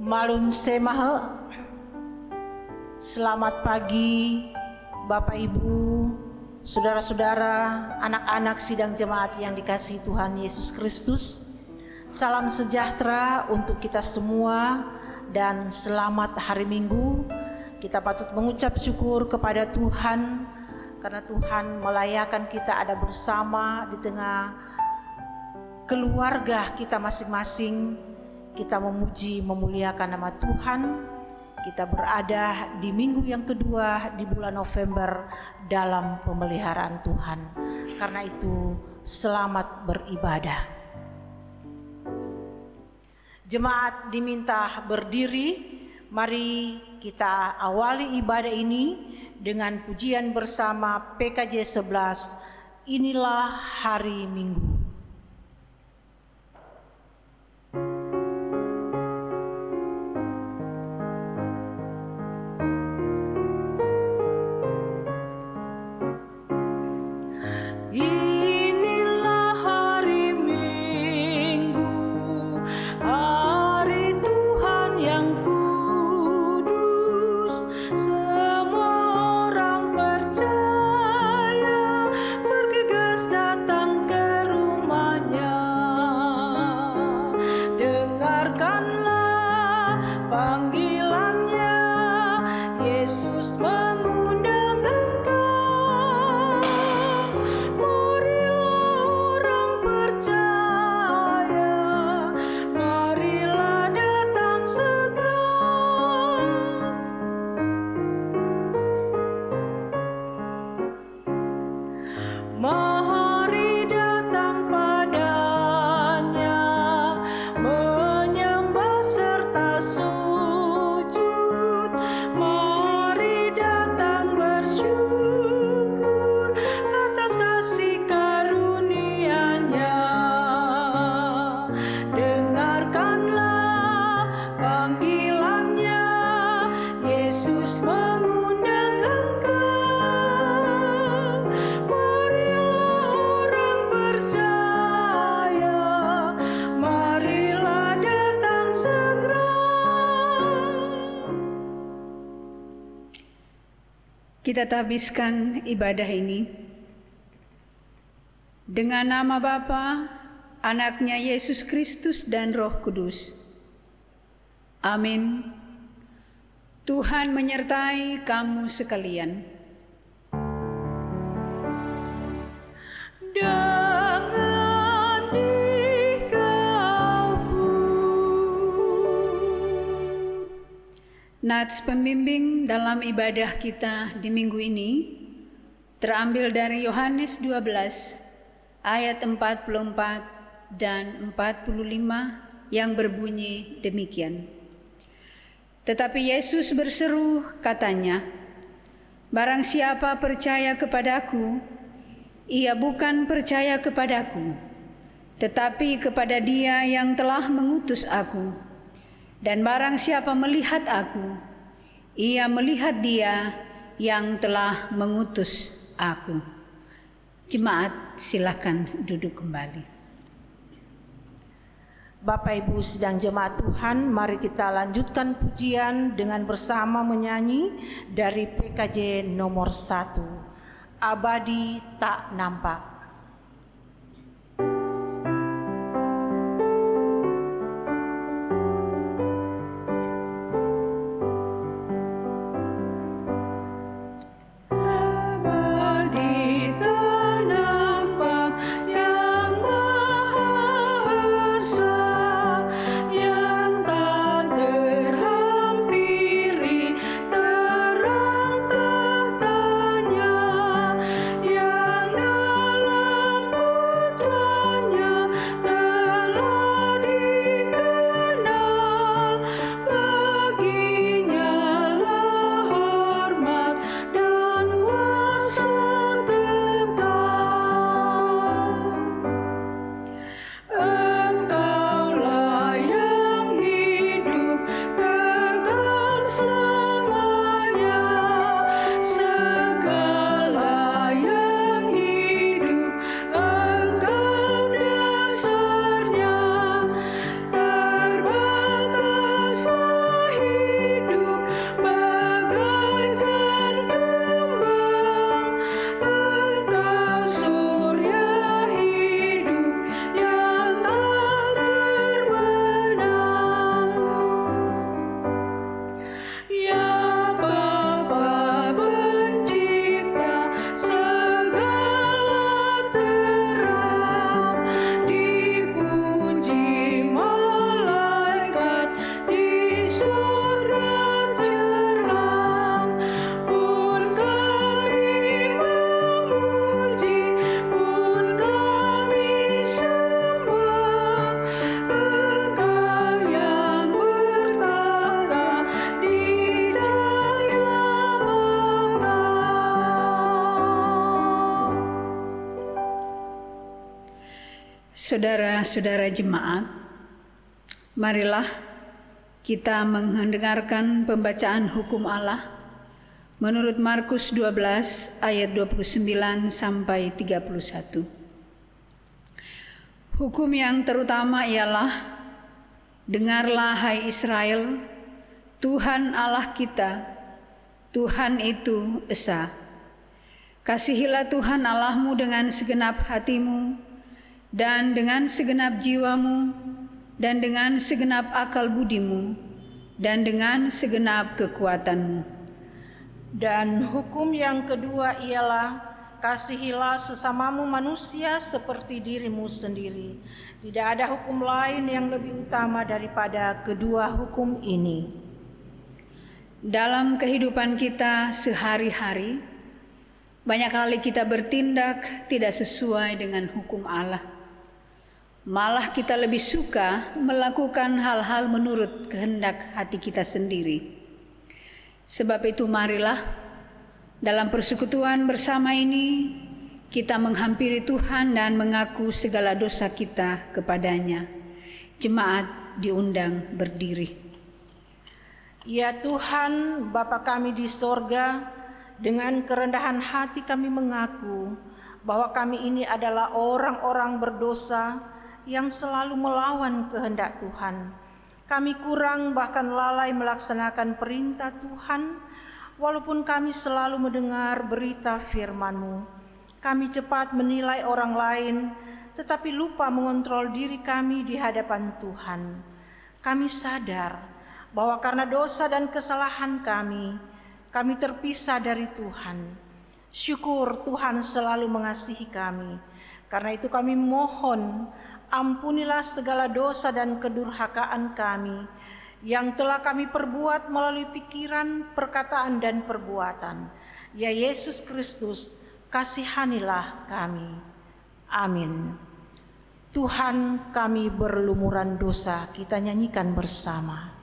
Malun Semahe. Selamat pagi Bapak Ibu, saudara-saudara, anak-anak sidang jemaat yang dikasihi Tuhan Yesus Kristus. Salam sejahtera untuk kita semua dan selamat hari Minggu. Kita patut mengucap syukur kepada Tuhan karena Tuhan melayakan kita ada bersama di tengah keluarga kita masing-masing. Kita memuji, memuliakan nama Tuhan. Kita berada di minggu yang kedua di bulan November dalam pemeliharaan Tuhan. Karena itu, selamat beribadah. Jemaat diminta berdiri. Mari kita awali ibadah ini dengan pujian bersama PKJ 11. Inilah hari Minggu. Kita habiskan ibadah ini dengan nama Bapa, Anaknya Yesus Kristus dan Roh Kudus. Amin. Tuhan menyertai kamu sekalian. Nats pembimbing dalam ibadah kita di minggu ini terambil dari Yohanes 12 ayat 44 dan 45 yang berbunyi demikian. Tetapi Yesus berseru katanya, "Barang siapa percaya kepadaku, ia bukan percaya kepadaku, tetapi kepada Dia yang telah mengutus aku. Dan barang siapa melihat aku, ia melihat Dia yang telah mengutus aku." Jemaat, silakan duduk kembali. Bapak Ibu sidang jemaat Tuhan, mari kita lanjutkan pujian dengan bersama menyanyi dari PKJ nomor 1, Abadi Tak Nampak. Yang Saudara-saudara jemaat, marilah kita mendengarkan pembacaan hukum Allah menurut Markus 12 ayat 29 sampai 31. Hukum yang terutama ialah, dengarlah hai Israel, Tuhan Allah kita, Tuhan itu esa. Kasihilah Tuhan Allahmu dengan segenap hatimu, dan dengan segenap jiwamu, dan dengan segenap akal budimu, dan dengan segenap kekuatanmu. Dan hukum yang kedua ialah, kasihilah sesamamu manusia seperti dirimu sendiri. Tidak ada hukum lain yang lebih utama daripada kedua hukum ini. Dalam kehidupan kita sehari-hari, banyak kali kita bertindak tidak sesuai dengan hukum Allah. Malah kita lebih suka melakukan hal-hal menurut kehendak hati kita sendiri. Sebab itu marilah dalam persekutuan bersama ini kita menghampiri Tuhan dan mengaku segala dosa kita kepadanya. Jemaat diundang berdiri. Ya Tuhan, Bapa kami di sorga, dengan kerendahan hati kami mengaku bahwa kami ini adalah orang-orang berdosa yang selalu melawan kehendak Tuhan. Kami kurang bahkan lalai melaksanakan perintah Tuhan, walaupun kami selalu mendengar berita firman-Mu. Kami cepat menilai orang lain, tetapi lupa mengontrol diri kami di hadapan Tuhan. Kami sadar bahwa karena dosa dan kesalahan kami terpisah dari Tuhan. Syukur Tuhan selalu mengasihi kami. Karena itu kami mohon, ampunilah segala dosa dan kedurhakaan kami yang telah kami perbuat melalui pikiran, perkataan, dan perbuatan. Ya Yesus Kristus, kasihanilah kami. Amin. Tuhan, kami berlumuran dosa, kita nyanyikan bersama.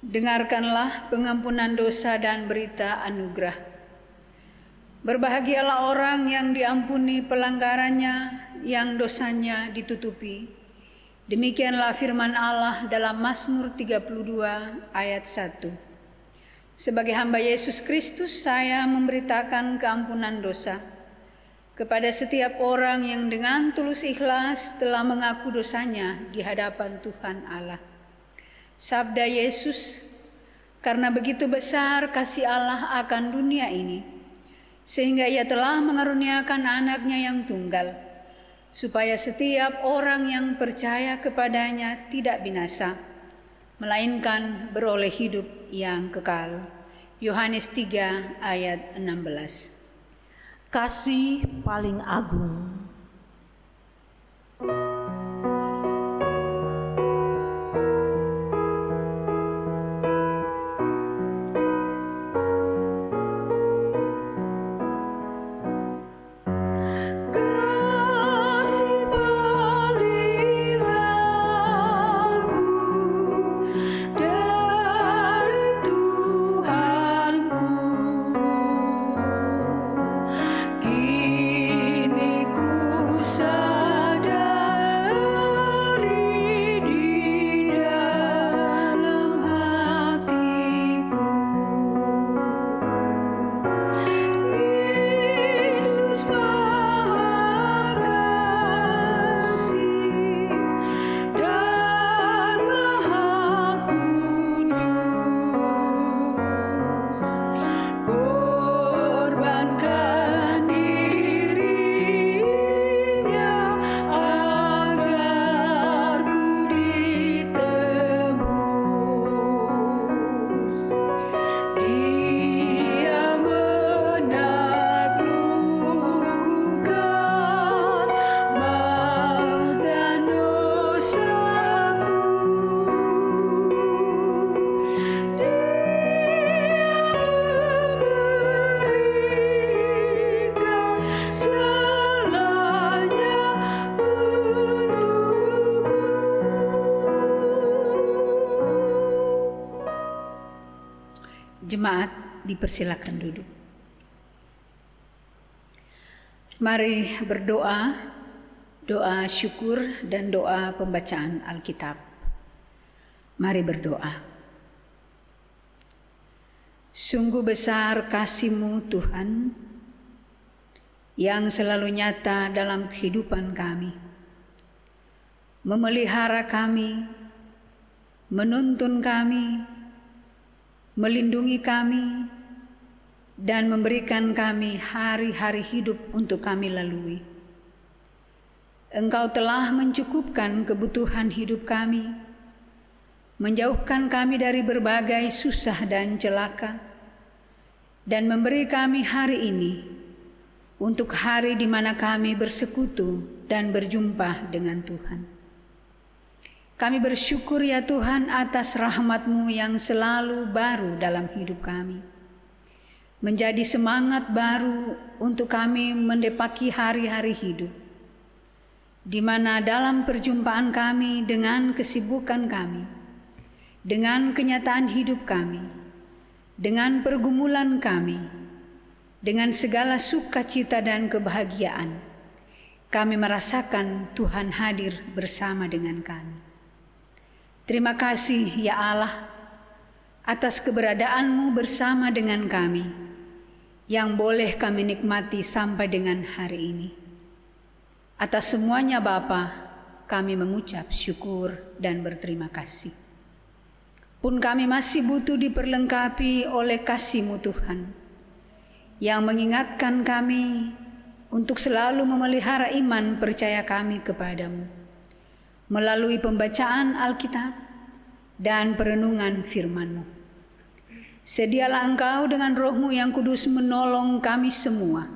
Dengarkanlah pengampunan dosa dan berita anugerah. Berbahagialah orang yang diampuni pelanggarannya, yang dosanya ditutupi. Demikianlah firman Allah dalam Mazmur 32 ayat 1. Sebagai hamba Yesus Kristus, saya memberitakan keampunan dosa kepada setiap orang yang dengan tulus ikhlas telah mengaku dosanya di hadapan Tuhan Allah. Sabda Yesus, karena begitu besar kasih Allah akan dunia ini, sehingga Ia telah mengaruniakan anaknya yang tunggal, supaya setiap orang yang percaya kepadanya tidak binasa, melainkan beroleh hidup yang kekal. Yohanes 3 ayat 16. Kasih paling agung. Jemaat dipersilakan duduk. Mari berdoa, doa syukur dan doa pembacaan Alkitab. Mari berdoa. Sungguh besar kasih-Mu Tuhan, yang selalu nyata dalam kehidupan kami, memelihara kami, menuntun kami, melindungi kami, dan memberikan kami hari-hari hidup untuk kami lalui. Engkau telah mencukupkan kebutuhan hidup kami, menjauhkan kami dari berbagai susah dan celaka, dan memberi kami hari ini untuk hari di mana kami bersekutu dan berjumpa dengan Tuhan. Kami bersyukur ya Tuhan atas rahmat-Mu yang selalu baru dalam hidup kami. Menjadi semangat baru untuk kami mendepaki hari-hari hidup, di mana dalam perjumpaan kami dengan kesibukan kami, dengan kenyataan hidup kami, dengan pergumulan kami, dengan segala sukacita dan kebahagiaan, kami merasakan Tuhan hadir bersama dengan kami. Terima kasih ya Allah atas keberadaan-Mu bersama dengan kami yang boleh kami nikmati sampai dengan hari ini. Atas semuanya Bapa, kami mengucap syukur dan berterima kasih. Pun kami masih butuh diperlengkapi oleh kasih-Mu Tuhan, yang mengingatkan kami untuk selalu memelihara iman percaya kami kepadamu melalui pembacaan Alkitab dan perenungan firman-Mu. Sedialah Engkau dengan Roh-Mu yang kudus menolong kami semua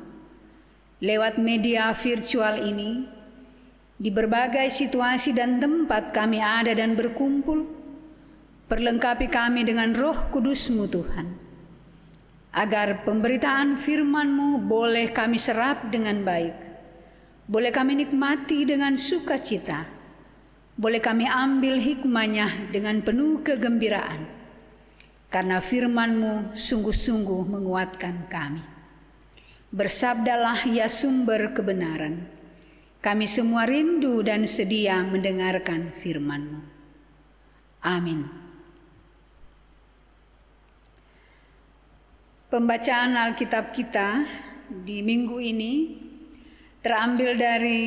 lewat media virtual ini, di berbagai situasi dan tempat kami ada dan berkumpul. Perlengkapi kami dengan Roh Kudus-Mu Tuhan, agar pemberitaan firman-Mu boleh kami serap dengan baik, boleh kami nikmati dengan sukacita, boleh kami ambil hikmahnya dengan penuh kegembiraan, karena firman-Mu sungguh-sungguh menguatkan kami. Bersabdalah ya sumber kebenaran, kami semua rindu dan sedia mendengarkan firman-Mu. Amin. Pembacaan Alkitab kita di minggu ini terambil dari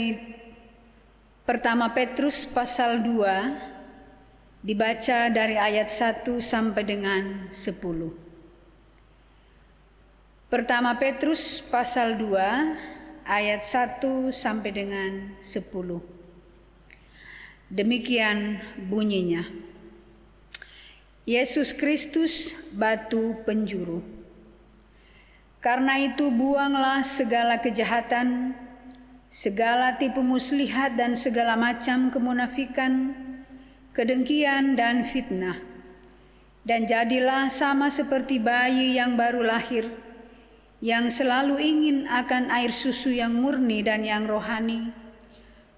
Pertama Petrus pasal 2, dibaca dari ayat 1 sampai dengan 10. Pertama Petrus pasal 2, ayat 1 sampai dengan 10. Demikian bunyinya. Yesus Kristus batu penjuru. Karena itu buanglah segala kejahatan, segala tipu muslihat dan segala macam kemunafikan, kedengkian dan fitnah. Dan jadilah sama seperti bayi yang baru lahir, yang selalu ingin akan air susu yang murni dan yang rohani,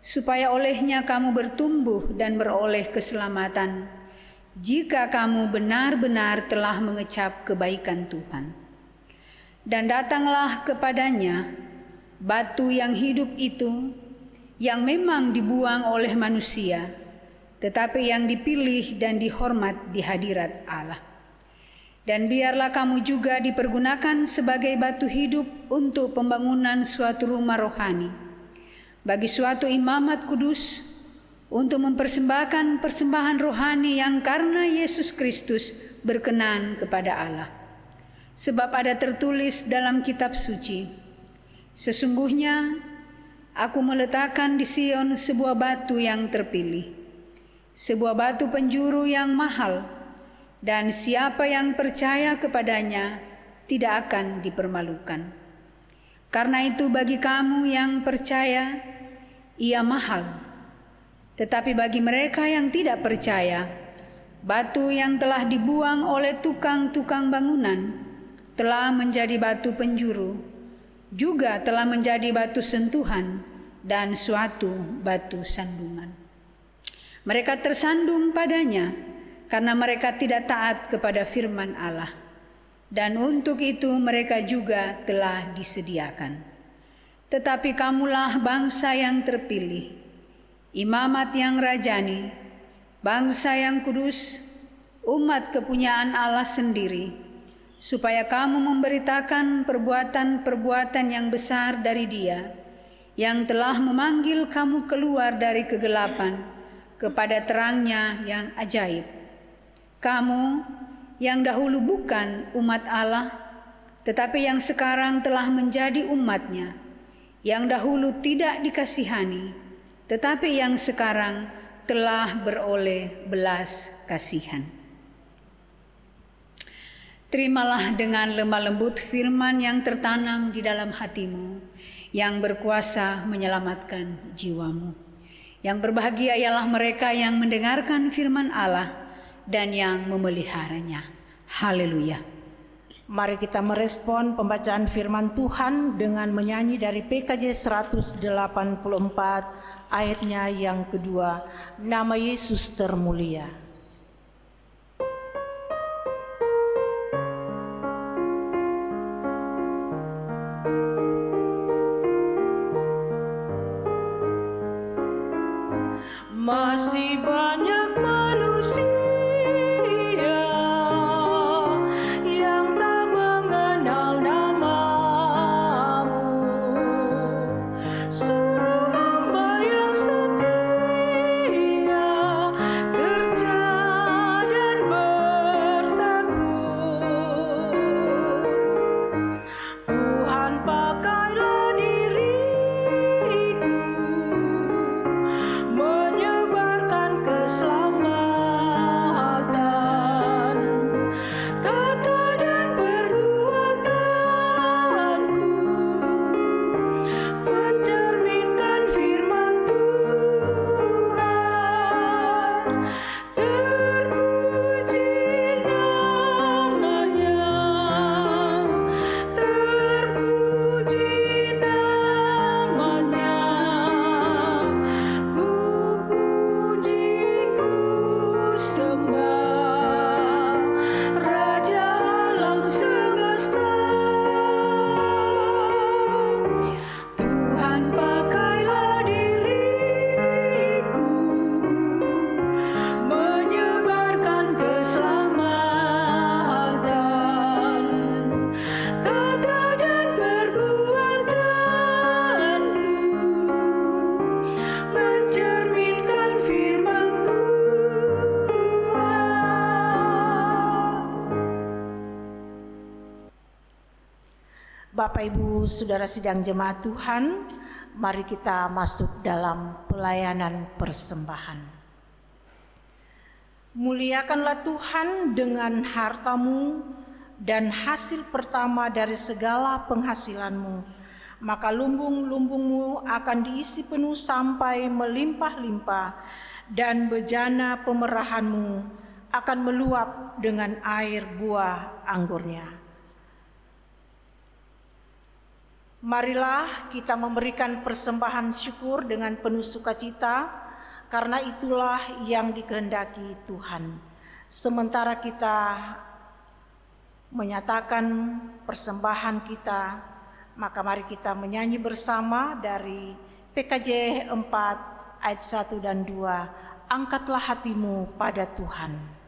supaya olehnya kamu bertumbuh dan beroleh keselamatan, jika kamu benar-benar telah mengecap kebaikan Tuhan. Dan datanglah kepadanya batu yang hidup itu, yang memang dibuang oleh manusia, tetapi yang dipilih dan dihormat di hadirat Allah. Dan biarlah kamu juga dipergunakan sebagai batu hidup untuk pembangunan suatu rumah rohani, bagi suatu imamat kudus, untuk mempersembahkan persembahan rohani yang karena Yesus Kristus berkenan kepada Allah. Sebab ada tertulis dalam kitab suci, sesungguhnya aku meletakkan di Sion sebuah batu yang terpilih, sebuah batu penjuru yang mahal, dan siapa yang percaya kepadanya tidak akan dipermalukan. Karena itu bagi kamu yang percaya, ia mahal. Tetapi bagi mereka yang tidak percaya, batu yang telah dibuang oleh tukang-tukang bangunan telah menjadi batu penjuru, juga telah menjadi batu sentuhan dan suatu batu sandungan. Mereka tersandung padanya karena mereka tidak taat kepada firman Allah, dan untuk itu mereka juga telah disediakan. Tetapi kamulah bangsa yang terpilih, imamat yang rajani, bangsa yang kudus, umat kepunyaan Allah sendiri, supaya kamu memberitakan perbuatan-perbuatan yang besar dari Dia, yang telah memanggil kamu keluar dari kegelapan kepada terang-Nya yang ajaib. Kamu yang dahulu bukan umat Allah, tetapi yang sekarang telah menjadi umat-Nya, yang dahulu tidak dikasihani, tetapi yang sekarang telah beroleh belas kasihan. Terimalah dengan lemah lembut firman yang tertanam di dalam hatimu, yang berkuasa menyelamatkan jiwamu. Yang berbahagia ialah mereka yang mendengarkan firman Allah dan yang memeliharanya. Haleluya. Mari kita merespon pembacaan firman Tuhan dengan menyanyi dari PKJ 184 ayatnya yang kedua, Nama Yesus termulia. Masih banyak manusia yang tak mengenal namamu. Suruh hamba yang setia kerja dan bertakut. Tuhan pakailah diriku menyebarkan keselamatan, kata dan perbuatanku mencerminkan firman Tuhan. Terpuji namanya, terpuji namanya. Ku puji, ku sembah Raja alam semesta. Tuhan pakailah diriku menyebarkan keselamatan, kata dan perbuatanku mencerminkan firman Tuhan. Bapak Ibu Saudara sidang jemaat Tuhan, mari kita masuk dalam pelayanan persembahan. Muliakanlah Tuhan dengan hartamu dan hasil pertama dari segala penghasilanmu, maka lumbung-lumbungmu akan diisi penuh sampai melimpah-limpah, dan bejana pemerahanmu akan meluap dengan air buah anggurnya. Marilah kita memberikan persembahan syukur dengan penuh sukacita, karena itulah yang dikehendaki Tuhan. Sementara kita menyatakan persembahan kita, maka mari kita menyanyi bersama dari PKJ 4 ayat 1 dan 2. Angkatlah hatimu pada Tuhan.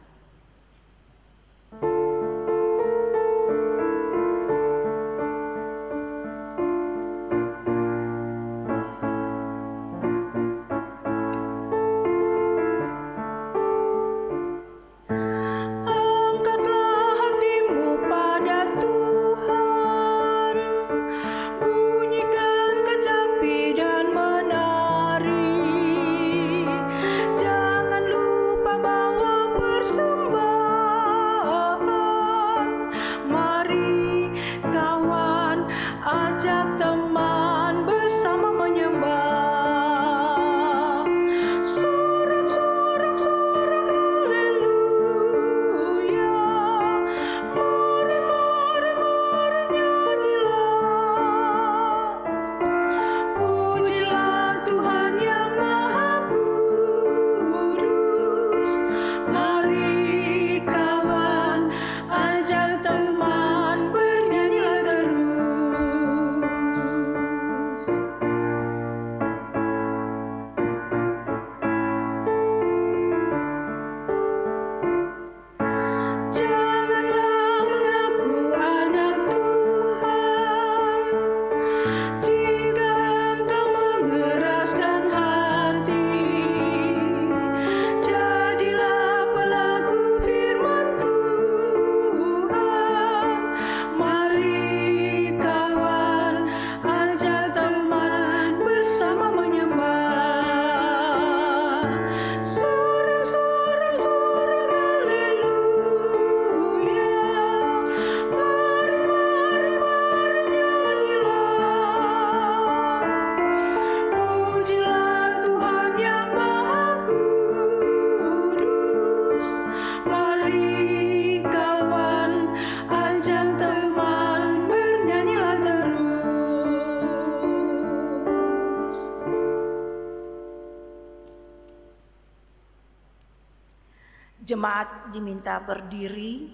Jemaat diminta berdiri.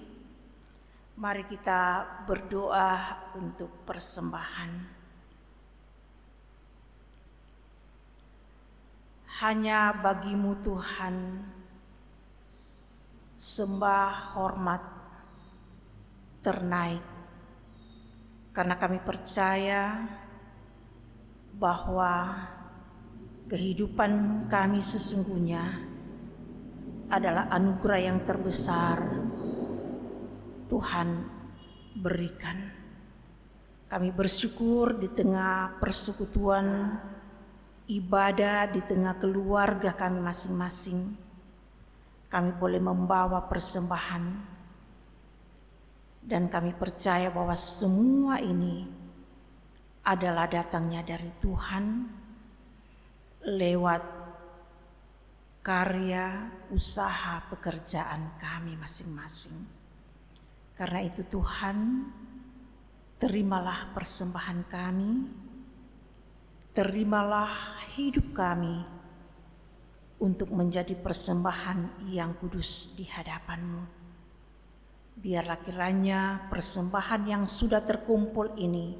Mari kita berdoa untuk persembahan. Hanya bagimu Tuhan sembah hormat ternaik, karena kami percaya bahwa kehidupan kami sesungguhnya adalah anugerah yang terbesar Tuhan berikan. Kami bersyukur di tengah persekutuan ibadah, di tengah keluarga kami masing-masing, kami boleh membawa persembahan, dan kami percaya bahwa semua ini adalah datangnya dari Tuhan lewat karya, usaha, pekerjaan kami masing-masing. Karena itu Tuhan, terimalah persembahan kami, terimalah hidup kami untuk menjadi persembahan yang kudus di hadapan-Mu. Biarlah kiranya persembahan yang sudah terkumpul ini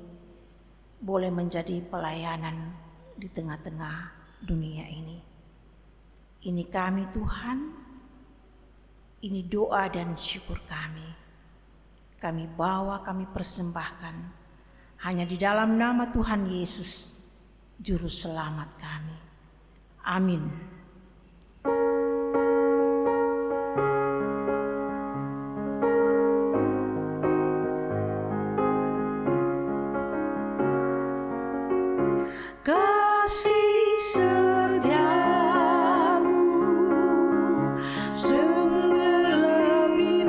boleh menjadi pelayanan di tengah-tengah dunia ini. Ini kami Tuhan, ini doa dan syukur kami. Kami bawa, kami persembahkan hanya di dalam nama Tuhan Yesus, Juru Selamat kami. Amin. Kasih setiamu sungguh lebih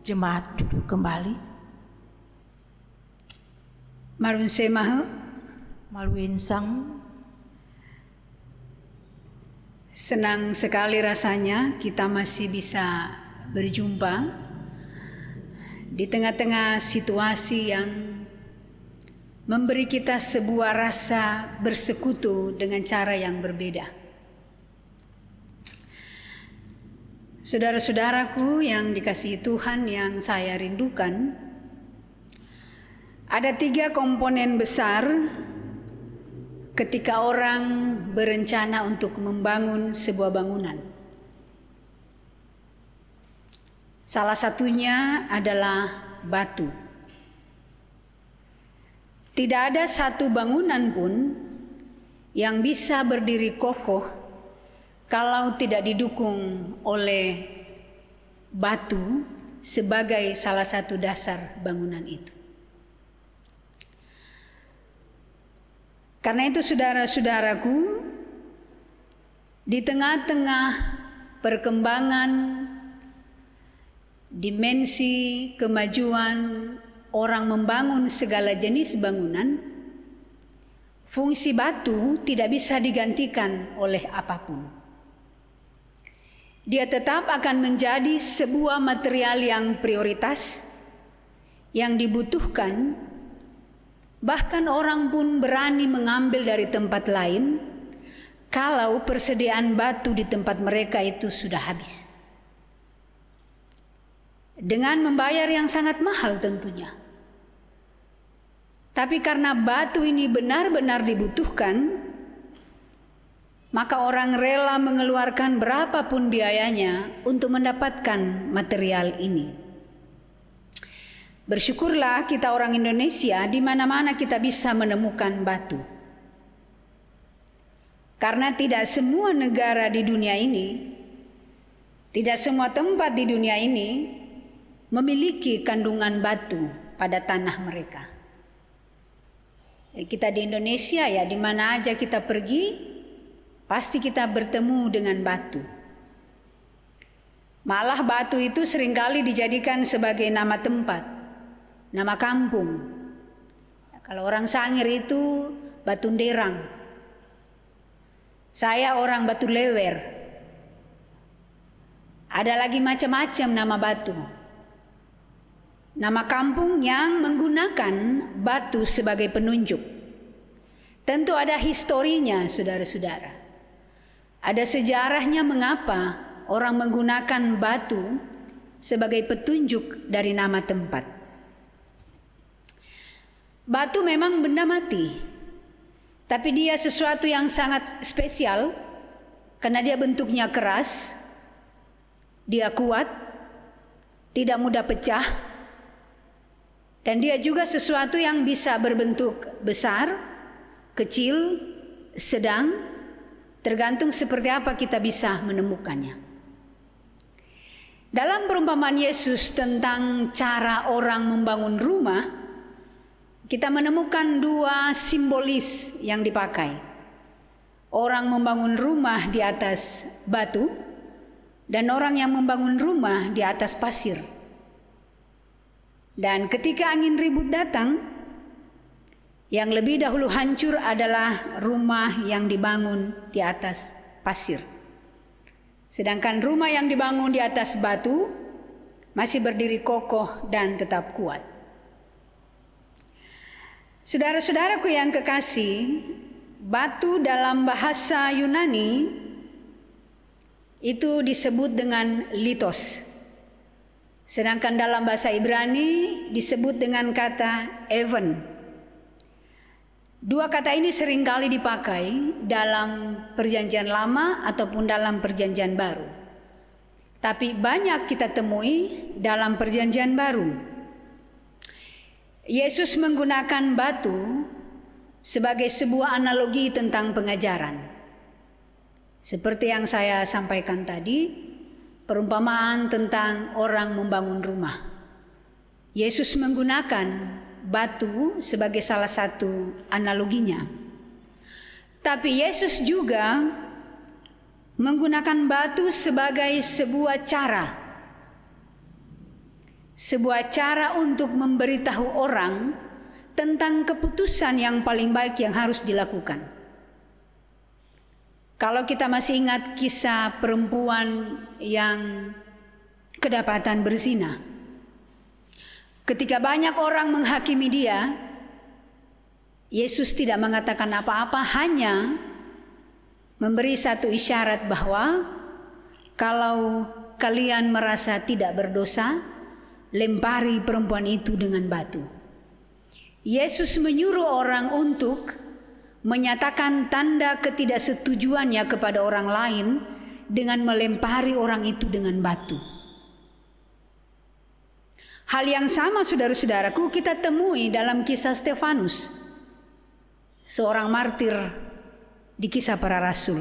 Jemaat duduk kembali. Marun semahe, Maluin sang. senang sekali rasanya kita masih bisa berjumpa di tengah-tengah situasi yang memberi kita sebuah rasa bersekutu dengan cara yang berbeda. Saudara-saudaraku yang dikasihi Tuhan, yang saya rindukan, ada 3 komponen besar ketika orang berencana untuk membangun sebuah bangunan. Salah satunya adalah batu. Tidak ada satu bangunan pun yang bisa berdiri kokoh kalau tidak didukung oleh batu sebagai salah satu dasar bangunan itu. Karena itu saudara-saudaraku, di tengah-tengah perkembangan dimensi kemajuan orang membangun segala jenis bangunan, fungsi batu tidak bisa digantikan oleh apapun. Dia tetap akan menjadi sebuah material yang prioritas, yang dibutuhkan. Bahkan orang pun berani mengambil dari tempat lain kalau persediaan batu di tempat mereka itu sudah habis. Dengan membayar yang sangat mahal tentunya. Tapi karena batu ini benar-benar dibutuhkan, maka orang rela mengeluarkan berapapun biayanya untuk mendapatkan material ini. Bersyukurlah kita orang Indonesia, di mana-mana kita bisa menemukan batu. Karena tidak semua negara di dunia ini, tidak semua tempat di dunia ini memiliki kandungan batu pada tanah mereka. Kita di Indonesia ya, di mana aja kita pergi, pasti kita bertemu dengan batu. Malah batu itu seringkali dijadikan sebagai nama tempat, nama kampung. Kalau orang Sangir itu Batu Nderang. Saya orang Batu Lewer. Ada lagi macam-macam nama batu. Nama kampung yang menggunakan batu sebagai penunjuk. Tentu ada historinya, saudara-saudara. Ada sejarahnya mengapa orang menggunakan batu sebagai petunjuk dari nama tempat. Batu memang benda mati, tapi dia sesuatu yang sangat spesial karena dia bentuknya keras, dia kuat, tidak mudah pecah, dan dia juga sesuatu yang bisa berbentuk besar, kecil, sedang, tergantung seperti apa kita bisa menemukannya. Dalam perumpamaan Yesus tentang cara orang membangun rumah, kita menemukan 2 simbolis yang dipakai. Orang membangun rumah di atas batu dan orang yang membangun rumah di atas pasir. Dan ketika angin ribut datang, yang lebih dahulu hancur adalah rumah yang dibangun di atas pasir. Sedangkan rumah yang dibangun di atas batu masih berdiri kokoh dan tetap kuat. Saudara-saudaraku yang kekasih, batu dalam bahasa Yunani itu disebut dengan litos. Sedangkan dalam bahasa Ibrani disebut dengan kata even. 2 kata ini seringkali dipakai dalam Perjanjian Lama ataupun dalam Perjanjian Baru. Tapi banyak kita temui dalam Perjanjian Baru. Yesus menggunakan batu sebagai sebuah analogi tentang pengajaran. Seperti yang saya sampaikan tadi, perumpamaan tentang orang membangun rumah. Yesus menggunakan batu sebagai salah satu analoginya. Tapi Yesus juga menggunakan batu sebagai sebuah cara sebuah cara untuk memberitahu orang tentang keputusan yang paling baik yang harus dilakukan. Kalau kita masih ingat kisah perempuan yang kedapatan berzina, ketika banyak orang menghakimi dia, Yesus tidak mengatakan apa-apa, hanya memberi satu isyarat bahwa kalau kalian merasa tidak berdosa, lempari perempuan itu dengan batu. Yesus menyuruh orang untuk menyatakan tanda ketidaksetujuannya kepada orang lain dengan melempari orang itu dengan batu. Hal yang sama, saudara-saudaraku, kita temui dalam kisah Stefanus, seorang martir di Kisah Para Rasul.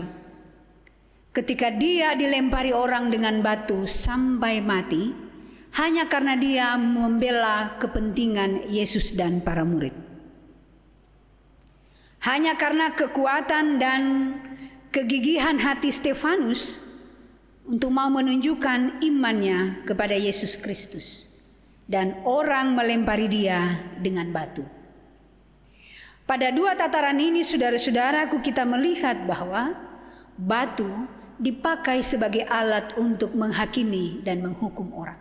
Ketika dia dilempari orang dengan batu sampai mati, hanya karena dia membela kepentingan Yesus dan para murid. Hanya karena kekuatan dan kegigihan hati Stefanus untuk mau menunjukkan imannya kepada Yesus Kristus, dan orang melempari dia dengan batu. Pada dua tataran ini, saudara-saudaraku, kita melihat bahwa batu dipakai sebagai alat untuk menghakimi dan menghukum orang.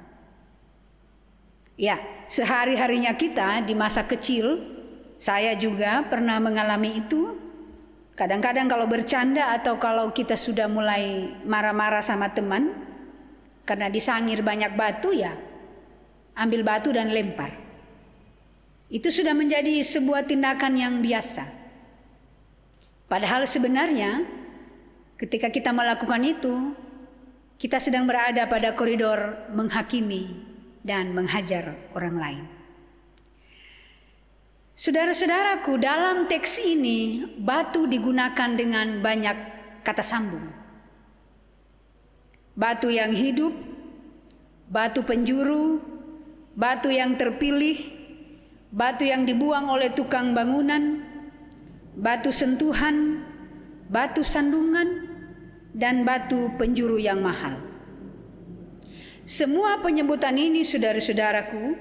Ya, sehari-harinya kita di masa kecil, saya juga pernah mengalami itu. Kadang-kadang kalau bercanda atau kalau kita sudah mulai marah-marah sama teman, karena disangir banyak batu, ya ambil batu dan lempar. Itu sudah menjadi sebuah tindakan yang biasa. Padahal sebenarnya ketika kita melakukan itu, kita sedang berada pada koridor menghakimi dan menghajar orang lain. Saudara-saudaraku, dalam teks ini batu digunakan dengan banyak kata sambung. Batu yang hidup, batu penjuru, batu yang terpilih, batu yang dibuang oleh tukang bangunan, batu sentuhan, batu sandungan, dan batu penjuru yang mahal. Semua penyebutan ini, saudara-saudaraku,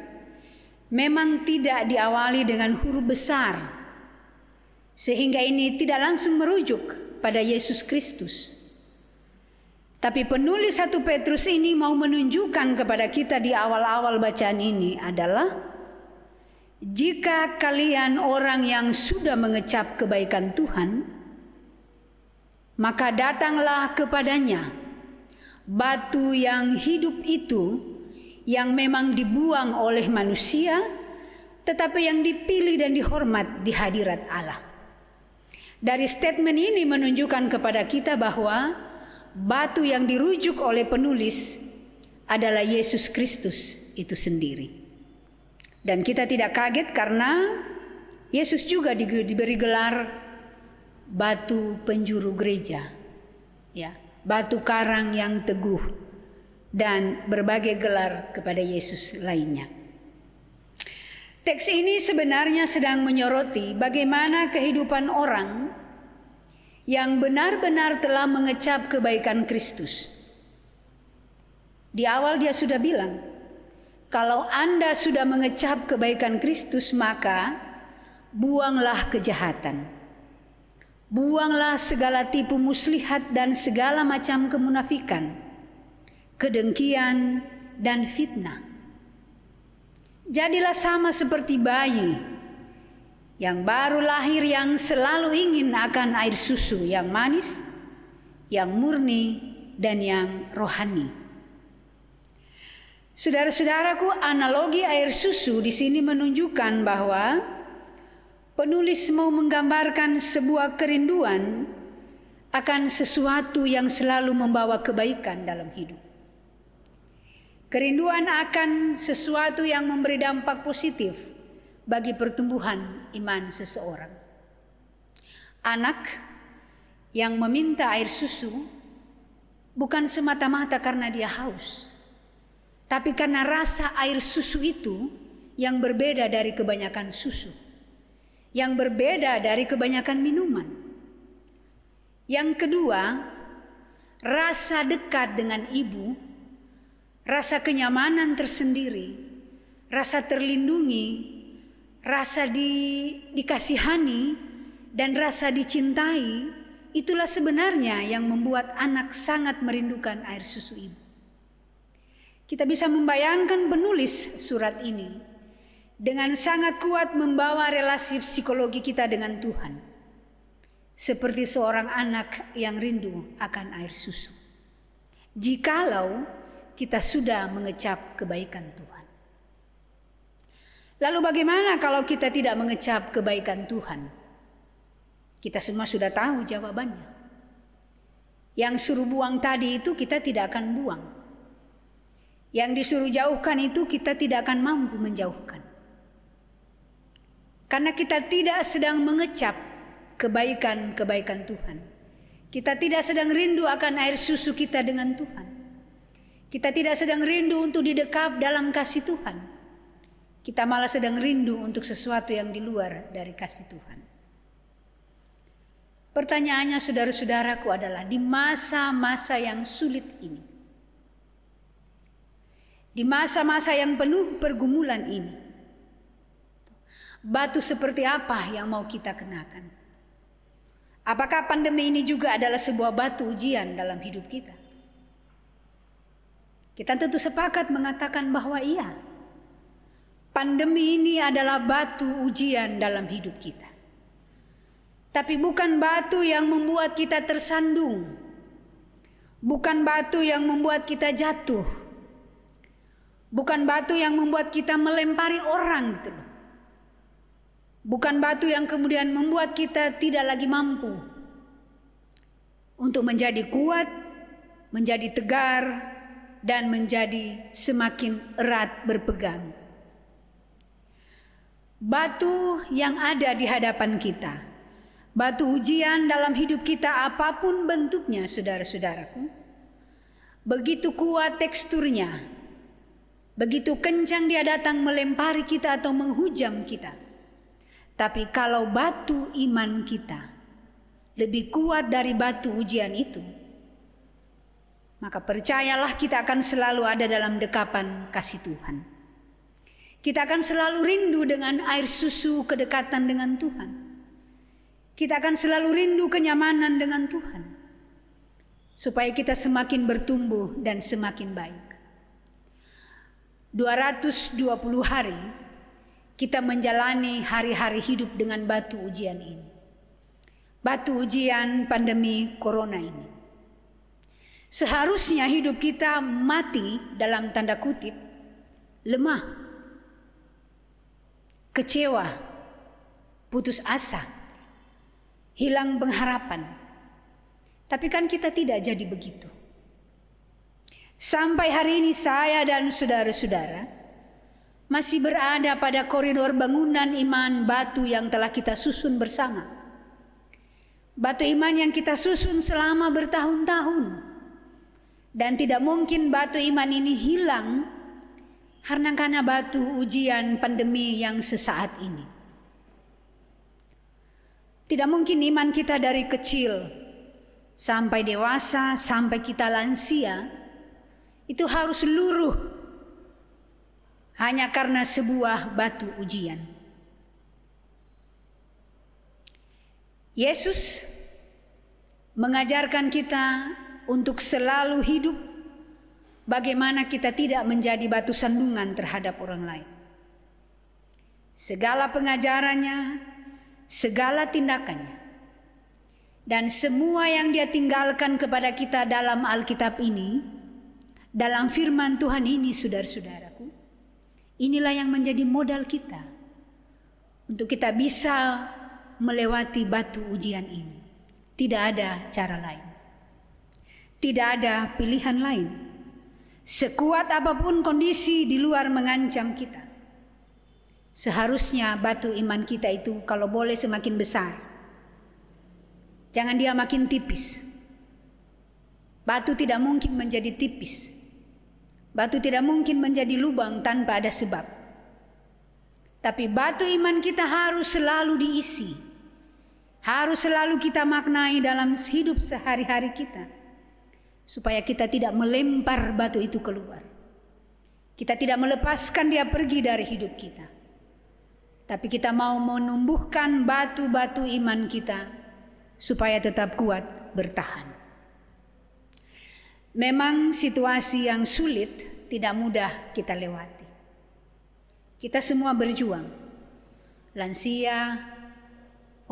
memang tidak diawali dengan huruf besar, sehingga ini tidak langsung merujuk pada Yesus Kristus. Tapi penulis 1 Petrus ini mau menunjukkan kepada kita di awal-awal bacaan ini adalah, jika kalian orang yang sudah mengecap kebaikan Tuhan, maka datanglah kepadanya batu yang hidup itu, yang memang dibuang oleh manusia, tetapi yang dipilih dan dihormat di hadirat Allah. Dari statement ini menunjukkan kepada kita bahwa batu yang dirujuk oleh penulis adalah Yesus Kristus itu sendiri. Dan kita tidak kaget karena Yesus juga diberi gelar batu penjuru gereja, ya, batu karang yang teguh, dan berbagai gelar kepada Yesus lainnya. Teks ini sebenarnya sedang menyoroti bagaimana kehidupan orang yang benar-benar telah mengecap kebaikan Kristus. Di awal dia sudah bilang, kalau Anda sudah mengecap kebaikan Kristus, maka buanglah kejahatan. Buanglah segala tipu muslihat dan segala macam kemunafikan, kedengkian, dan fitnah. Jadilah sama seperti bayi yang baru lahir, yang selalu ingin akan air susu yang manis, yang murni, dan yang rohani. Saudara-saudaraku, analogi air susu di sini menunjukkan bahwa penulis mau menggambarkan sebuah kerinduan akan sesuatu yang selalu membawa kebaikan dalam hidup. Kerinduan akan sesuatu yang memberi dampak positif bagi pertumbuhan iman seseorang. Anak yang meminta air susu bukan semata-mata karena dia haus, tapi karena rasa air susu itu yang berbeda dari kebanyakan susu, yang berbeda dari kebanyakan minuman. Yang kedua, rasa dekat dengan ibu, rasa kenyamanan tersendiri rasa terlindungi, rasa dikasihani, dan rasa dicintai, itulah sebenarnya yang membuat anak sangat merindukan air susu ibu. Kita bisa membayangkan penulis surat ini dengan sangat kuat membawa relasi psikologi kita dengan Tuhan, seperti seorang anak yang rindu akan air susu. Jikalau kita sudah mengecap kebaikan Tuhan. Lalu bagaimana kalau kita tidak mengecap kebaikan Tuhan? Kita semua sudah tahu jawabannya. Yang suruh buang tadi itu kita tidak akan buang. Yang disuruh jauhkan itu kita tidak akan mampu menjauhkan. Karena kita tidak sedang mengecap kebaikan-kebaikan Tuhan. Kita tidak sedang rindu akan air susu kita dengan Tuhan. Kita tidak sedang rindu untuk didekap dalam kasih Tuhan. Kita malah sedang rindu untuk sesuatu yang di luar dari kasih Tuhan. Pertanyaannya saudara-saudaraku adalah di masa-masa yang sulit ini, di masa-masa yang penuh pergumulan ini, batu seperti apa yang mau kita kenakan? Apakah pandemi ini juga adalah sebuah batu ujian dalam hidup kita? Kita tentu sepakat mengatakan bahwa iya, pandemi ini adalah batu ujian dalam hidup kita. Tapi bukan batu yang membuat kita tersandung, bukan batu yang membuat kita jatuh, bukan batu yang membuat kita melempari orang gitu loh. Bukan batu yang kemudian membuat kita tidak lagi mampu untuk menjadi kuat, menjadi tegar, dan menjadi semakin erat berpegang. Batu yang ada di hadapan kita, batu ujian dalam hidup kita apapun bentuknya saudara-saudaraku, begitu kuat teksturnya, begitu kencang dia datang melempari kita atau menghujam kita. Tapi kalau batu iman kita lebih kuat dari batu ujian itu, maka percayalah kita akan selalu ada dalam dekapan kasih Tuhan. Kita akan selalu rindu dengan air susu kedekatan dengan Tuhan. Kita akan selalu rindu kenyamanan dengan Tuhan, supaya kita semakin bertumbuh dan semakin baik. 220 hari kita menjalani hari-hari hidup dengan batu ujian ini. Batu ujian pandemi corona ini. Seharusnya hidup kita mati dalam tanda kutip, lemah, kecewa, putus asa, hilang pengharapan. Tapi kan kita tidak jadi begitu. Sampai hari ini saya dan saudara-saudara masih berada pada koridor bangunan iman batu yang telah kita susun bersama. Batu iman yang kita susun selama bertahun-tahun. Dan tidak mungkin batu iman ini hilang karena batu ujian pandemi yang sesaat ini. Tidak mungkin iman kita dari kecil sampai dewasa, sampai kita lansia, itu harus luruh hanya karena sebuah batu ujian. Yesus mengajarkan kita untuk selalu hidup bagaimana kita tidak menjadi batu sandungan terhadap orang lain. Segala pengajarannya, segala tindakannya, dan semua yang dia tinggalkan kepada kita dalam Alkitab ini, dalam firman Tuhan ini saudara-saudaraku, inilah yang menjadi modal kita untuk kita bisa melewati batu ujian ini. Tidak ada cara lain. Tidak ada pilihan lain. Sekuat apapun kondisi di luar mengancam kita, seharusnya batu iman kita itu kalau boleh semakin besar. Jangan dia makin tipis. Batu tidak mungkin menjadi tipis. Batu tidak mungkin menjadi lubang tanpa ada sebab. Tapi batu iman kita harus selalu diisi. Harus selalu kita maknai dalam hidup sehari-hari kita. Supaya kita tidak melempar batu itu keluar. Kita tidak melepaskan dia pergi dari hidup kita. Tapi kita mau menumbuhkan batu-batu iman kita supaya tetap kuat bertahan. Memang situasi yang sulit tidak mudah kita lewati. Kita semua berjuang. Lansia,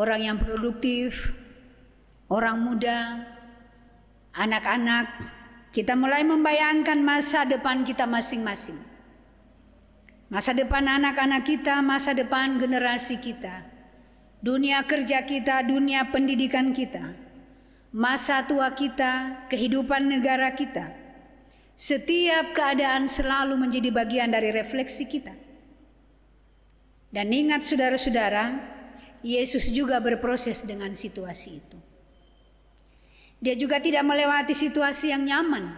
orang yang produktif, orang muda, anak-anak, kita mulai membayangkan masa depan kita masing-masing. Masa depan anak-anak kita, masa depan generasi kita, dunia kerja kita, dunia pendidikan kita, masa tua kita, kehidupan negara kita. Setiap keadaan selalu menjadi bagian dari refleksi kita. Dan ingat saudara-saudara, Yesus juga berproses dengan situasi itu. Dia juga tidak melewati situasi yang nyaman.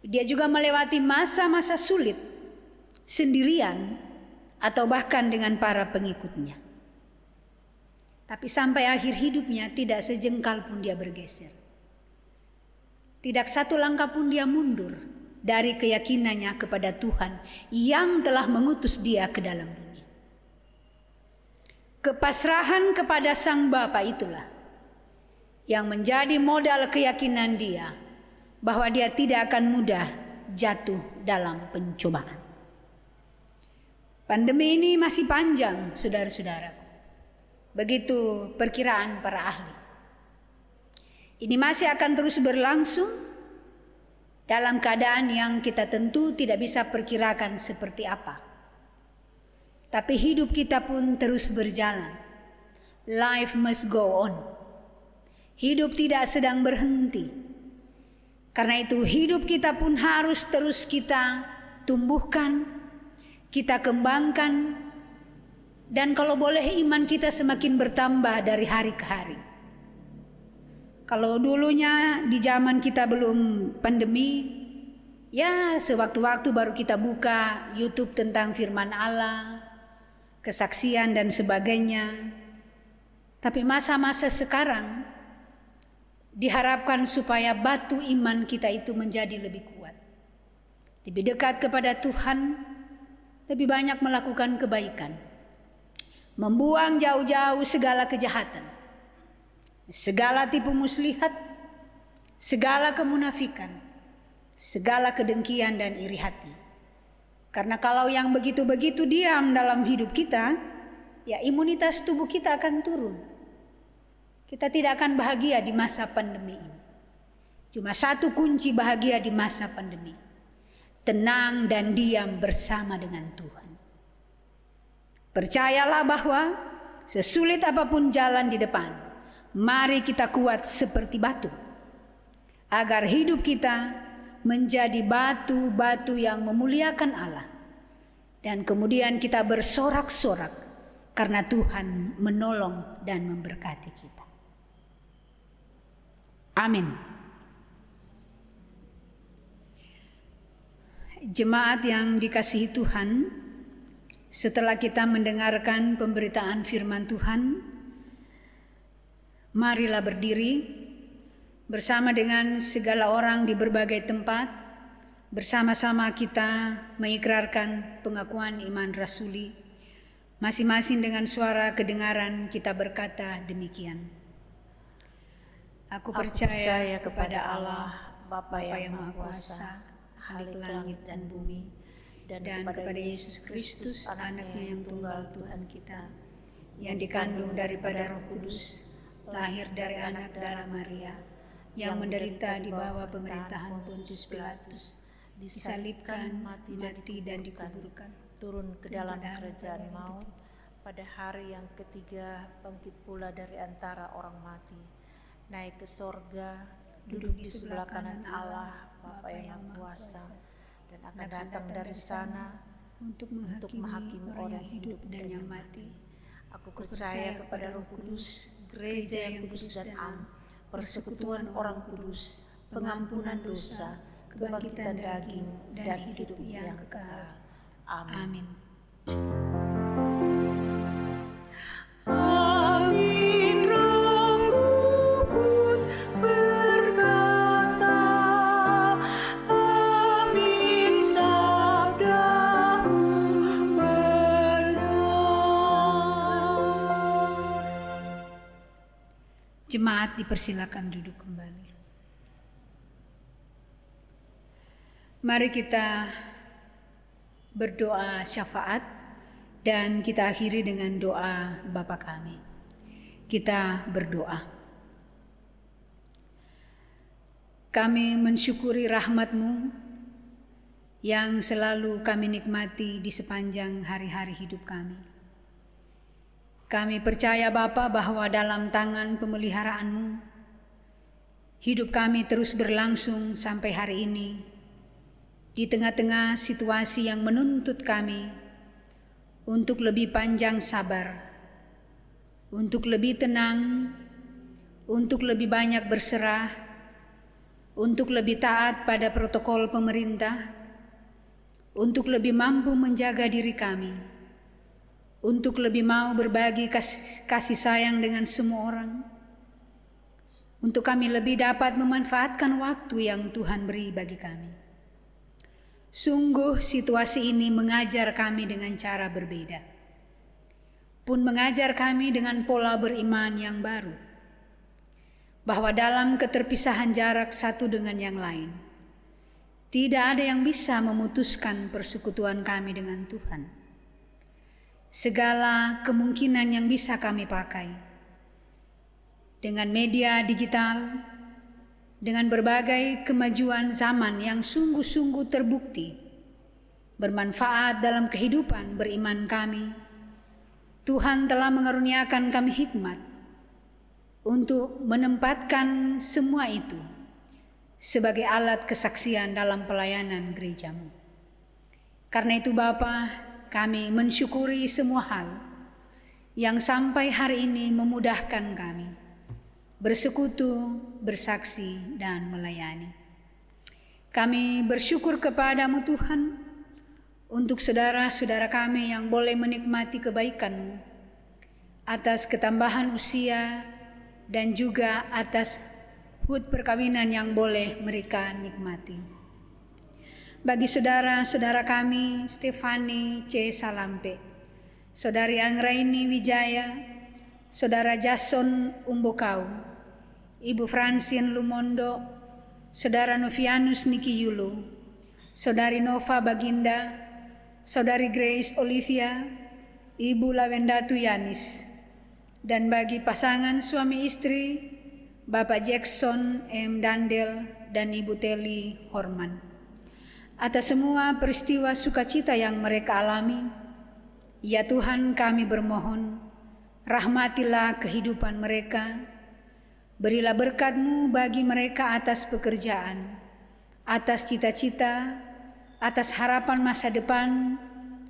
Dia juga melewati masa-masa sulit sendirian atau bahkan dengan para pengikutnya. Tapi sampai akhir hidupnya tidak sejengkal pun dia bergeser. Tidak satu langkah pun dia mundur dari keyakinannya kepada Tuhan yang telah mengutus dia ke dalam dunia. Kepasrahan kepada Sang Bapa itulah yang menjadi modal keyakinan dia bahwa dia tidak akan mudah jatuh dalam pencobaan. Pandemi ini masih panjang, saudara-saudaraku. Begitu perkiraan para ahli. Ini masih akan terus berlangsung dalam keadaan yang kita tentu tidak bisa perkirakan seperti apa. Tapi hidup kita pun terus berjalan. Life must go on. Hidup tidak sedang berhenti. Karena itu hidup kita pun harus terus kita tumbuhkan, kita kembangkan, dan kalau boleh iman kita semakin bertambah dari hari ke hari. Kalau dulunya di zaman kita belum pandemi, ya sewaktu-waktu baru kita buka YouTube tentang firman Allah, kesaksian dan sebagainya. Tapi masa-masa sekarang diharapkan supaya batu iman kita itu menjadi lebih kuat. Lebih dekat kepada Tuhan, lebih banyak melakukan kebaikan. Membuang jauh-jauh segala kejahatan, segala tipu muslihat, segala kemunafikan, segala kedengkian dan iri hati. Karena kalau yang begitu-begitu diam dalam hidup kita, ya imunitas tubuh kita akan turun. Kita tidak akan bahagia di masa pandemi ini. Cuma satu kunci bahagia di masa pandemi: tenang dan diam bersama dengan Tuhan. Percayalah bahwa sesulit apapun jalan di depan, mari kita kuat seperti batu, agar hidup kita menjadi batu-batu yang memuliakan Allah. Dan kemudian kita bersorak-sorak karena Tuhan menolong dan memberkati kita. Amin. Jemaat yang dikasihi Tuhan, setelah kita mendengarkan pemberitaan firman Tuhan, marilah berdiri bersama dengan segala orang di berbagai tempat. Bersama-sama kita mengikrarkan pengakuan iman rasuli. Masing-masing dengan suara kedengaran kita berkata demikian. Aku percaya kepada Allah, Bapa yang Maha Kuasa, Khalik langit dan bumi, dan kepada Yesus Kristus, anaknya yang tunggal Tuhan kita, yang dikandung daripada Roh Kudus, lahir dari anak darah Maria, yang menderita di bawah pemerintahan Pontius Pilatus, disalibkan, mati dan dikuburkan, turun ke dalam kerajaan maut, pada hari yang ketiga bangkit pula dari antara orang mati, naik ke sorga, duduk di sebelah kanan Allah, Bapa yang Maha Kuasa, dan akan datang dari sana untuk menghakimi orang yang hidup dan yang mati. Aku percaya kepada Roh Kudus, gereja yang kudus dan am, persekutuan orang kudus, pengampunan dosa, kebangkitan daging, dan hidup yang kekal. Amin. Amin. Rohku pun berkata, amin. Jemaat dipersilakan duduk kembali. Mari kita berdoa syafaat dan kita akhiri dengan doa Bapa kami. Kita berdoa. Kami mensyukuri rahmat-Mu yang selalu kami nikmati di sepanjang hari-hari hidup kami. Kami percaya Bapa bahwa dalam tangan pemeliharaan-Mu, hidup kami terus berlangsung sampai hari ini, di tengah-tengah situasi yang menuntut kami untuk lebih panjang sabar, untuk lebih tenang, untuk lebih banyak berserah, untuk lebih taat pada protokol pemerintah, untuk lebih mampu menjaga diri kami, untuk lebih mau berbagi kasih sayang dengan semua orang, untuk kami lebih dapat memanfaatkan waktu yang Tuhan beri bagi kami. Sungguh situasi ini mengajar kami dengan cara berbeda, pun mengajar kami dengan pola beriman yang baru, bahwa dalam keterpisahan jarak satu dengan yang lain, tidak ada yang bisa memutuskan persekutuan kami dengan Tuhan. Segala kemungkinan yang bisa kami pakai dengan media digital, dengan berbagai kemajuan zaman yang sungguh-sungguh terbukti bermanfaat dalam kehidupan beriman kami, Tuhan telah mengaruniakan kami hikmat untuk menempatkan semua itu sebagai alat kesaksian dalam pelayanan gereja-Mu. Karena itu Bapa, kami mensyukuri semua hal yang sampai hari ini memudahkan kami bersekutu, bersaksi, dan melayani. Kami bersyukur kepada-Mu Tuhan untuk saudara-saudara kami yang boleh menikmati kebaikan-Mu atas ketambahan usia dan juga atas hud perkawinan yang boleh mereka nikmati. Bagi saudara-saudara kami, Stefani C. Salampe, Saudari Anggraini Wijaya, Saudara Jason Umbokau, Ibu Francine Lumondo, Saudara Novianus Niki Yulu, Saudari Nova Baginda, Saudari Grace Olivia, Ibu Lawendatu Yanis, dan bagi pasangan suami istri, Bapak Jackson M. Dandel dan Ibu Teli Horman. Atas semua peristiwa sukacita yang mereka alami, ya Tuhan kami bermohon, rahmatilah kehidupan mereka, berilah berkat-Mu bagi mereka atas pekerjaan, atas cita-cita, atas harapan masa depan,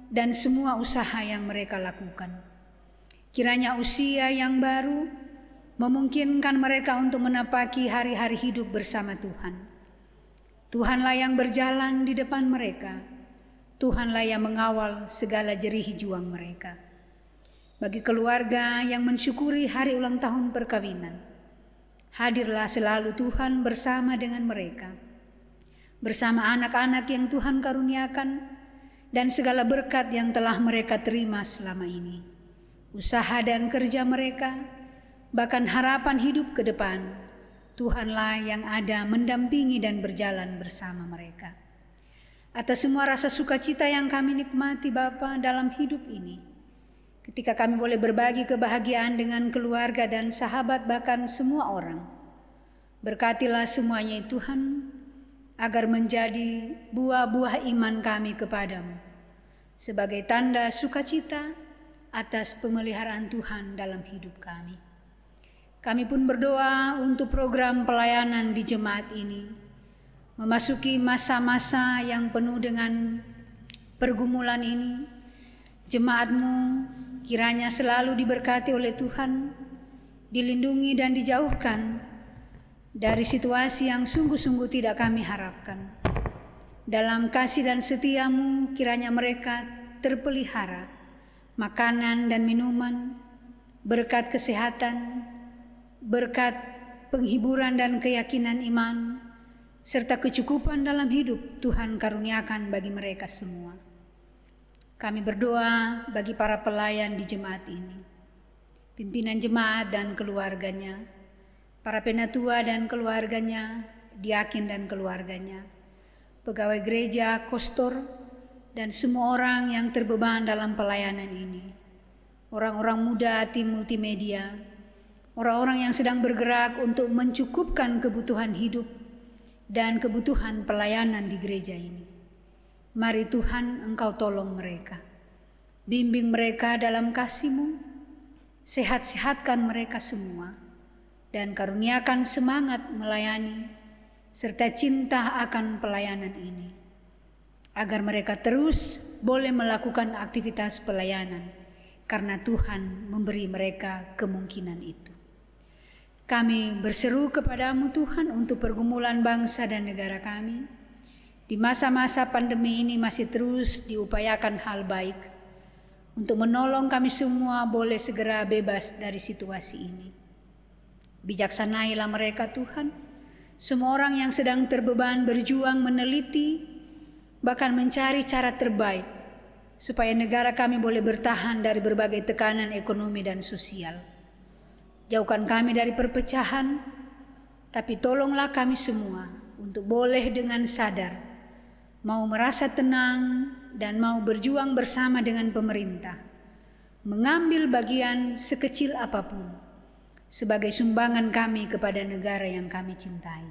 dan semua usaha yang mereka lakukan. Kiranya usia yang baru memungkinkan mereka untuk menapaki hari-hari hidup bersama Tuhan. Tuhanlah yang berjalan di depan mereka. Tuhanlah yang mengawal segala jerih juang mereka. Bagi keluarga yang mensyukuri hari ulang tahun perkawinan, hadirlah selalu Tuhan bersama dengan mereka, bersama anak-anak yang Tuhan karuniakan, dan segala berkat yang telah mereka terima selama ini. Usaha dan kerja mereka, bahkan harapan hidup ke depan, Tuhanlah yang ada mendampingi dan berjalan bersama mereka. Atas semua rasa sukacita yang kami nikmati Bapa dalam hidup ini, ketika kami boleh berbagi kebahagiaan dengan keluarga dan sahabat bahkan semua orang, berkatilah semuanya Tuhan, agar menjadi buah-buah iman kami kepadamu, sebagai tanda sukacita atas pemeliharaan Tuhan dalam hidup kami. Kami pun berdoa untuk program pelayanan di jemaat ini, memasuki masa-masa yang penuh dengan pergumulan ini. Jemaat-Mu kiranya selalu diberkati oleh Tuhan, dilindungi dan dijauhkan dari situasi yang sungguh-sungguh tidak kami harapkan. Dalam kasih dan setia-Mu kiranya mereka terpelihara, makanan dan minuman, berkat kesehatan, berkat penghiburan dan keyakinan iman, serta kecukupan dalam hidup Tuhan karuniakan bagi mereka semua. Kami berdoa bagi para pelayan di jemaat ini, pimpinan jemaat dan keluarganya, para penatua dan keluarganya, diakin dan keluarganya, pegawai gereja, kostor, dan semua orang yang terbeban dalam pelayanan ini. Orang-orang muda tim multimedia, orang-orang yang sedang bergerak untuk mencukupkan kebutuhan hidup dan kebutuhan pelayanan di gereja ini. Mari Tuhan, Engkau tolong mereka. Bimbing mereka dalam kasih-Mu, sehat-sehatkan mereka semua, dan karuniakan semangat melayani, serta cinta akan pelayanan ini, agar mereka terus boleh melakukan aktivitas pelayanan, karena Tuhan memberi mereka kemungkinan itu. Kami berseru kepadamu Tuhan untuk pergumulan bangsa dan negara kami. Di masa-masa pandemi ini masih terus diupayakan hal baik, untuk menolong kami semua boleh segera bebas dari situasi ini. Bijaksanailah mereka Tuhan, semua orang yang sedang terbeban berjuang meneliti, bahkan mencari cara terbaik, supaya negara kami boleh bertahan dari berbagai tekanan ekonomi dan sosial. Jauhkan kami dari perpecahan, tapi tolonglah kami semua untuk boleh dengan sadar, mau merasa tenang, dan mau berjuang bersama dengan pemerintah, mengambil bagian sekecil apapun sebagai sumbangan kami kepada negara yang kami cintai.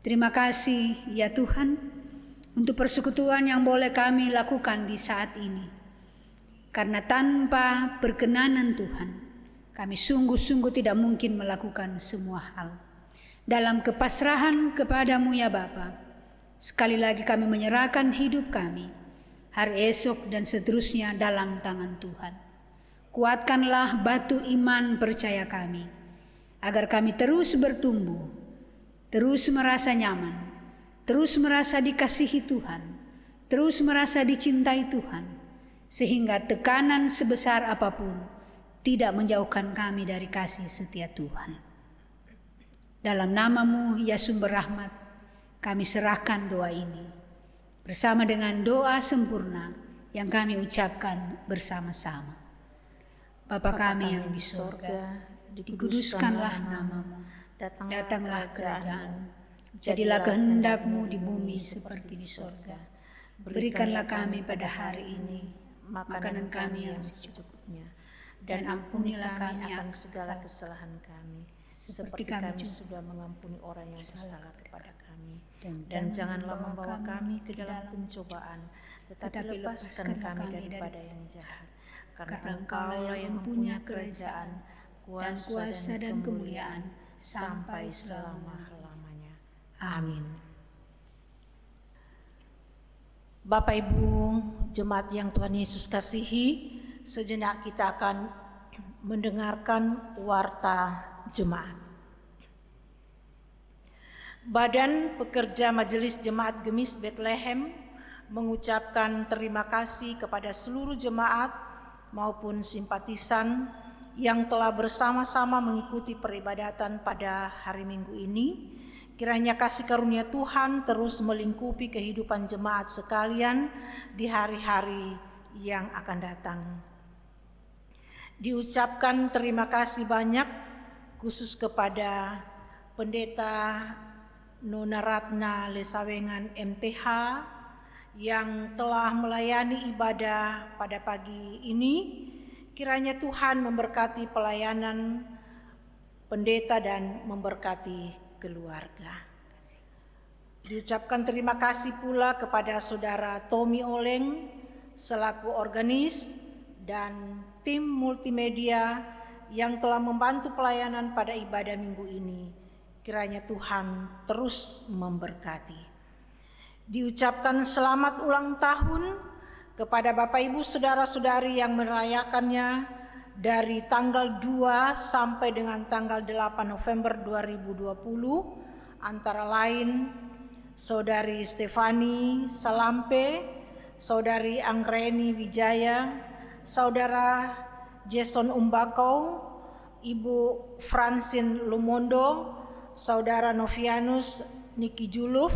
Terima kasih ya Tuhan untuk persekutuan yang boleh kami lakukan di saat ini. Karena tanpa perkenanan Tuhan, kami sungguh-sungguh tidak mungkin melakukan semua hal. Dalam kepasrahan kepadamu ya Bapa, sekali lagi kami menyerahkan hidup kami, hari esok dan seterusnya dalam tangan Tuhan. Kuatkanlah batu iman percaya kami, agar kami terus bertumbuh, terus merasa nyaman, terus merasa dikasihi Tuhan, terus merasa dicintai Tuhan, sehingga tekanan sebesar apapun tidak menjauhkan kami dari kasih setia Tuhan. Dalam nama-Mu ya sumber rahmat, kami serahkan doa ini, bersama dengan doa sempurna yang kami ucapkan bersama-sama. Bapa kami yang di sorga, dikuduskanlah nama-Mu, datanglah kerajaan-Mu, jadilah kehendak-Mu di bumi seperti di sorga. Berikanlah kami pada hari ini makanan kami yang secukupnya, dan ampunilah kami akan segala kesalahan kami, seperti kami sudah mengampuni orang yang bersalah kepada kami. Dan janganlah membawa kami ke dalam pencobaan, tetapi lepaskan kami daripada yang jahat. Karena Engkau-Lah yang punya kerajaan, kuasa dan kemuliaan, sampai selama-lamanya. Amin. Bapak Ibu jemaat yang Tuhan Yesus kasihi, sejenak kita akan mendengarkan warta jemaat. Badan Pekerja Majelis Jemaat Gemis Bethlehem mengucapkan terima kasih kepada seluruh jemaat maupun simpatisan yang telah bersama-sama mengikuti peribadatan pada hari Minggu ini. Kiranya kasih karunia Tuhan terus melingkupi kehidupan jemaat sekalian di hari-hari yang akan datang. Diucapkan terima kasih banyak khusus kepada Pendeta Nona Ratna Lesawengan MTH yang telah melayani ibadah pada pagi ini. Kiranya Tuhan memberkati pelayanan pendeta dan memberkati keluarga. Diucapkan terima kasih pula kepada Saudara Tommy Oleng selaku organis dan tim multimedia yang telah membantu pelayanan pada ibadah minggu ini. Kiranya Tuhan terus memberkati. Diucapkan selamat ulang tahun kepada Bapak Ibu Saudara-saudari yang merayakannya dari tanggal 2 sampai dengan tanggal 8 November 2020, antara lain Saudari Stefani Salampe, Saudari Anggreni Wijaya, Saudara Jason Umbakau, Ibu Francine Lumondo, Saudara Novianus Niki Juluf,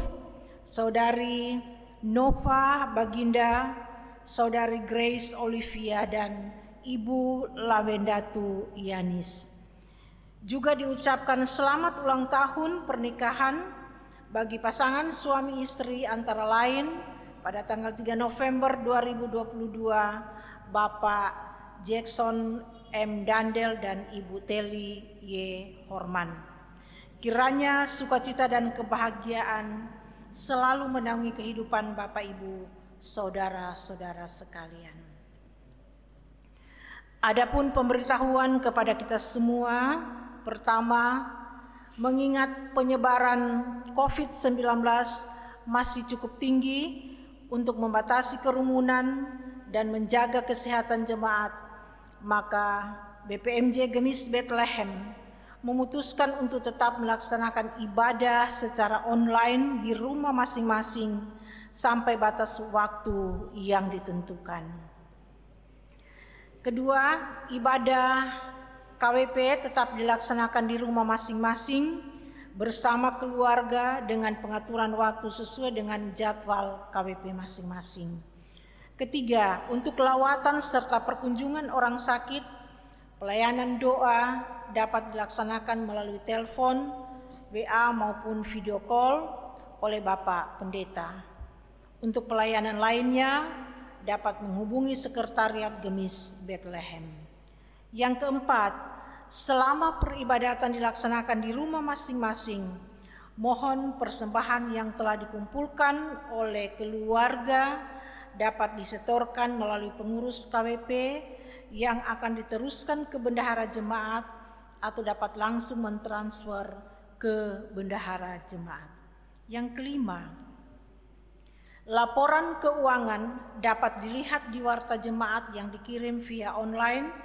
Saudari Nova Baginda, Saudari Grace Olivia, dan Ibu Lawendatu Yanis. Juga diucapkan selamat ulang tahun pernikahan bagi pasangan suami istri antara lain pada tanggal 3 November 2022 Bapak Jackson M. Dandel dan Ibu Teli Y. Horman. Kiranya sukacita dan kebahagiaan selalu menaungi kehidupan Bapak Ibu, saudara-saudara sekalian. Adapun pemberitahuan kepada kita semua, pertama, mengingat penyebaran COVID-19 masih cukup tinggi untuk membatasi kerumunan dan menjaga kesehatan jemaat, maka BPMJ Gemis Bethlehem memutuskan untuk tetap melaksanakan ibadah secara online di rumah masing-masing sampai batas waktu yang ditentukan. Kedua, ibadah KWP tetap dilaksanakan di rumah masing-masing bersama keluarga dengan pengaturan waktu sesuai dengan jadwal KWP masing-masing. Ketiga, untuk lawatan serta perkunjungan orang sakit, pelayanan doa dapat dilaksanakan melalui telepon, WA maupun video call oleh Bapak Pendeta. Untuk pelayanan lainnya dapat menghubungi Sekretariat Gemis Bethlehem. Yang keempat, selama peribadatan dilaksanakan di rumah masing-masing, mohon persembahan yang telah dikumpulkan oleh keluarga dapat disetorkan melalui pengurus KWP yang akan diteruskan ke bendahara jemaat atau dapat langsung mentransfer ke bendahara jemaat. Yang kelima, laporan keuangan dapat dilihat di warta jemaat yang dikirim via online,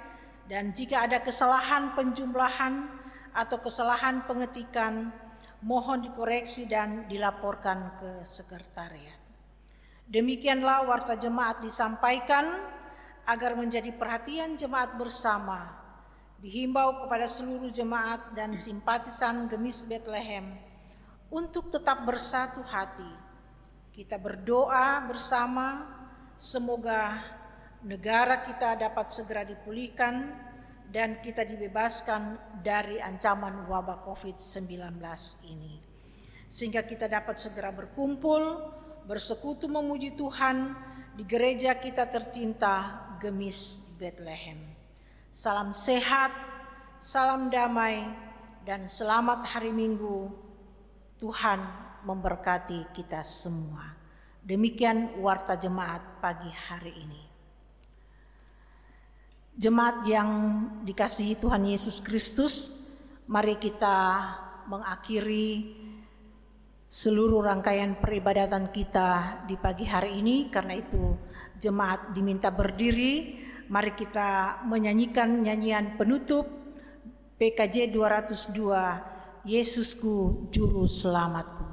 dan jika ada kesalahan penjumlahan atau kesalahan pengetikan, mohon dikoreksi dan dilaporkan ke sekretariat. Demikianlah warta jemaat disampaikan agar menjadi perhatian jemaat bersama. Dihimbau kepada seluruh jemaat dan simpatisan Gemis Bethlehem untuk tetap bersatu hati. Kita berdoa bersama, semoga negara kita dapat segera dipulihkan dan kita dibebaskan dari ancaman wabah COVID-19 ini. Sehingga kita dapat segera berkumpul, bersekutu memuji Tuhan di gereja kita tercinta Gemis Bethlehem. Salam sehat, salam damai, dan selamat hari Minggu. Tuhan memberkati kita semua. Demikian warta jemaat pagi hari ini. Jemaat yang dikasihi Tuhan Yesus Kristus, mari kita mengakhiri seluruh rangkaian peribadatan kita di pagi hari ini. Karena itu jemaat diminta berdiri. Mari kita menyanyikan nyanyian penutup PKJ 202, Yesusku Juru Selamatku.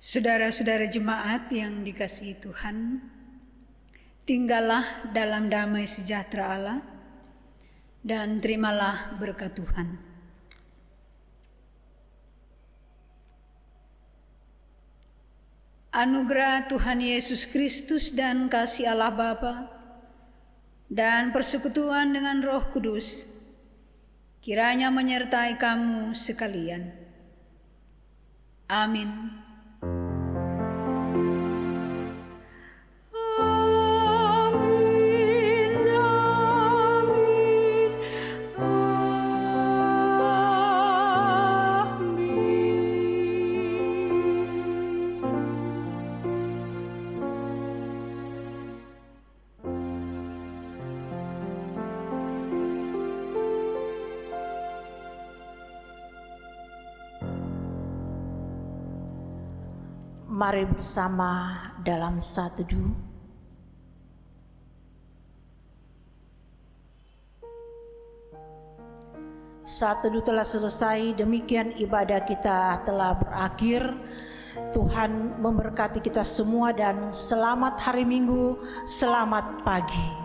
Saudara-saudara jemaat yang dikasihi Tuhan, tinggallah dalam damai sejahtera Allah dan terimalah berkat Tuhan. Anugerah Tuhan Yesus Kristus dan kasih Allah Bapa dan persekutuan dengan Roh Kudus kiranya menyertai kamu sekalian. Amin. Mari bersama dalam satu teduh. Saat teduh telah selesai, demikian ibadah kita telah berakhir. Tuhan memberkati kita semua dan selamat hari Minggu, selamat pagi.